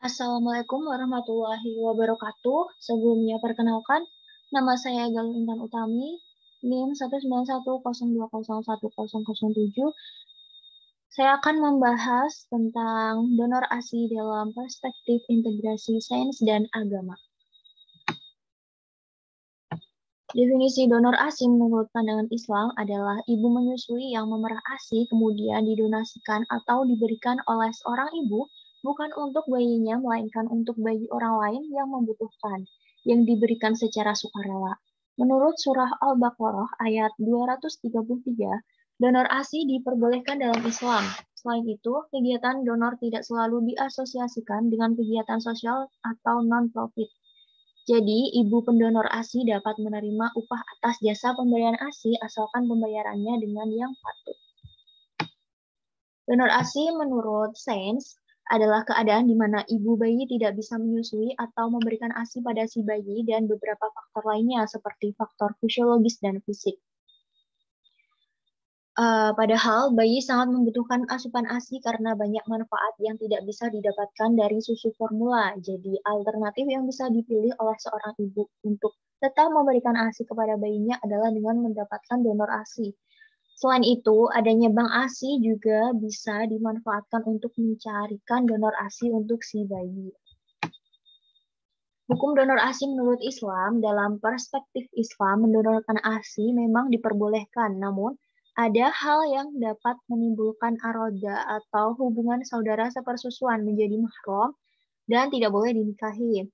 Assalamualaikum warahmatullahi wabarakatuh. Sebelumnya perkenalkan, nama saya Galuh Intan Utami, NIM 191020107. Saya akan membahas tentang donor ASI dalam perspektif integrasi sains dan agama. Definisi donor ASI menurut pandangan Islam adalah ibu menyusui yang memerah ASI kemudian didonasikan atau diberikan oleh seorang ibu bukan untuk bayinya melainkan untuk bayi orang lain yang membutuhkan yang diberikan secara sukarela. Menurut surah Al-Baqarah ayat 233, donor ASI diperbolehkan dalam Islam. Selain itu, kegiatan donor tidak selalu diasosiasikan dengan kegiatan sosial atau non-profit. Jadi, ibu pendonor ASI dapat menerima upah atas jasa pemberian ASI asalkan pembayarannya dengan yang patut. Donor ASI menurut sains adalah keadaan di mana ibu bayi tidak bisa menyusui atau memberikan ASI pada si bayi dan beberapa faktor lainnya seperti faktor fisiologis dan fisik. Padahal bayi sangat membutuhkan asupan ASI karena banyak manfaat yang tidak bisa didapatkan dari susu formula. Jadi alternatif yang bisa dipilih oleh seorang ibu untuk tetap memberikan ASI kepada bayinya adalah dengan mendapatkan donor ASI. Selain itu, adanya bank ASI juga bisa dimanfaatkan untuk mencarikan donor ASI untuk si bayi. Hukum donor ASI menurut Islam, dalam perspektif Islam, mendonorkan ASI memang diperbolehkan, namun ada hal yang dapat menimbulkan aroda atau hubungan saudara sepersusuan menjadi mahram dan tidak boleh dinikahi.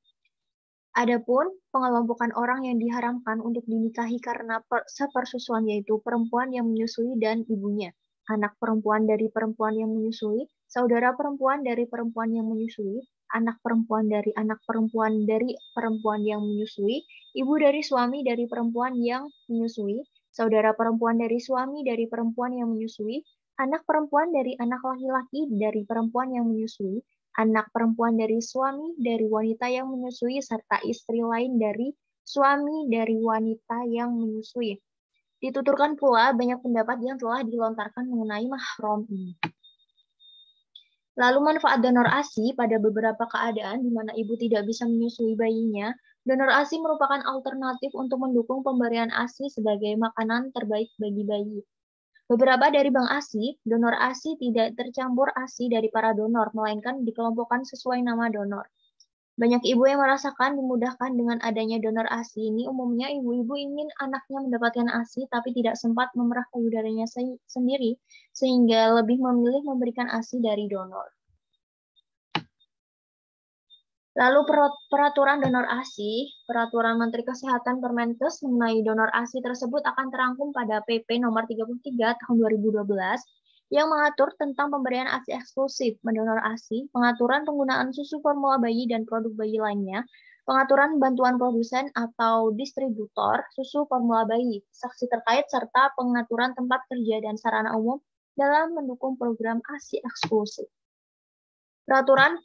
Adapun pengelompokan orang yang diharamkan untuk dinikahi karena sepersusuan yaitu perempuan yang menyusui dan ibunya, anak perempuan dari perempuan yang menyusui, saudara perempuan dari perempuan yang menyusui, anak perempuan dari anak perempuan dari perempuan yang menyusui, ibu dari suami dari perempuan yang menyusui, saudara perempuan dari suami dari perempuan yang menyusui, anak perempuan dari anak laki-laki dari perempuan yang menyusui, anak perempuan dari suami dari wanita yang menyusui, serta istri lain dari suami dari wanita yang menyusui. Dituturkan pula banyak pendapat yang telah dilontarkan mengenai mahram ini. Lalu manfaat donor ASI pada beberapa keadaan di mana ibu tidak bisa menyusui bayinya, donor ASI merupakan alternatif untuk mendukung pemberian ASI sebagai makanan terbaik bagi bayi. Beberapa dari bank ASI, donor ASI tidak tercampur ASI dari para donor, melainkan dikelompokkan sesuai nama donor. Banyak ibu yang merasakan dimudahkan dengan adanya donor ASI ini. Umumnya ibu-ibu ingin anaknya mendapatkan ASI tapi tidak sempat memerah payudaranya sendiri, sehingga lebih memilih memberikan ASI dari donor. Lalu peraturan donor ASI, Peraturan Menteri Kesehatan Permenkes mengenai donor ASI tersebut akan terangkum pada PP nomor 33 tahun 2012 yang mengatur tentang pemberian ASI eksklusif, mendonor ASI, pengaturan penggunaan susu formula bayi dan produk bayi lainnya, pengaturan bantuan produsen atau distributor susu formula bayi, saksi terkait serta pengaturan tempat kerja dan sarana umum dalam mendukung program ASI eksklusif. Peraturan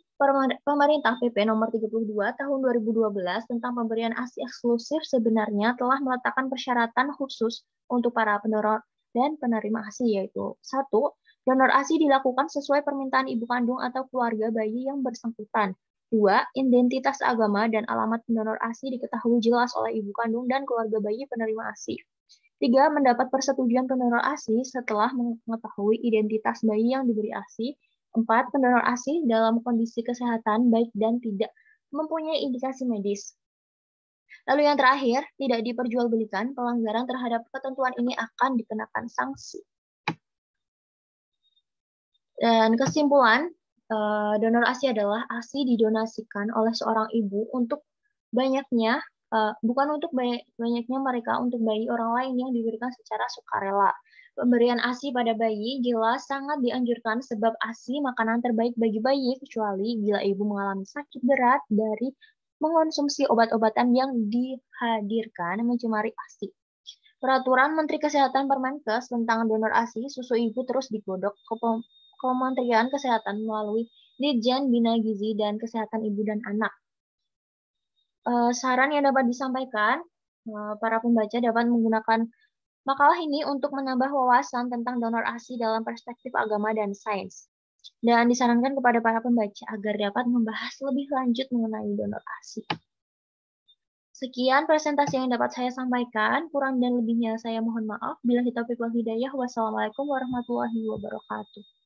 Pemerintah PP nomor 32 tahun 2012 tentang pemberian ASI eksklusif sebenarnya telah meletakkan persyaratan khusus untuk para pendonor dan penerima ASI, yaitu 1. Donor ASI dilakukan sesuai permintaan ibu kandung atau keluarga bayi yang bersangkutan. 2. Identitas agama dan alamat pendonor ASI diketahui jelas oleh ibu kandung dan keluarga bayi penerima ASI. 3. Mendapat persetujuan pendonor ASI setelah mengetahui identitas bayi yang diberi ASI. 4. Pendonor ASI dalam kondisi kesehatan baik dan tidak mempunyai indikasi medis. Lalu yang terakhir, tidak diperjualbelikan, pelanggaran terhadap ketentuan ini akan dikenakan sanksi. Dan kesimpulan, donor ASI adalah ASI didonasikan oleh seorang ibu untuk banyaknya, bukan untuk banyaknya mereka, untuk bayi orang lain yang diberikan secara sukarela. Pemberian ASI pada bayi jelas sangat dianjurkan sebab ASI makanan terbaik bagi bayi, kecuali bila ibu mengalami sakit berat dari mengonsumsi obat-obatan yang dihadirkan mencemari ASI. Peraturan Menteri Kesehatan Permenkes tentang donor ASI, susu ibu terus digodok ke Kementerian Kesehatan melalui Ditjen Bina Gizi dan Kesehatan Ibu dan Anak. Saran yang dapat disampaikan, para pembaca dapat menggunakan makalah ini untuk menambah wawasan tentang donor ASI dalam perspektif agama dan sains. dan disarankan kepada para pembaca agar dapat membahas lebih lanjut mengenai donor ASI. Sekian presentasi yang dapat saya sampaikan. Kurang dan lebihnya saya mohon maaf. Billahi taufiq wal hidayah. Wassalamualaikum warahmatullahi wabarakatuh.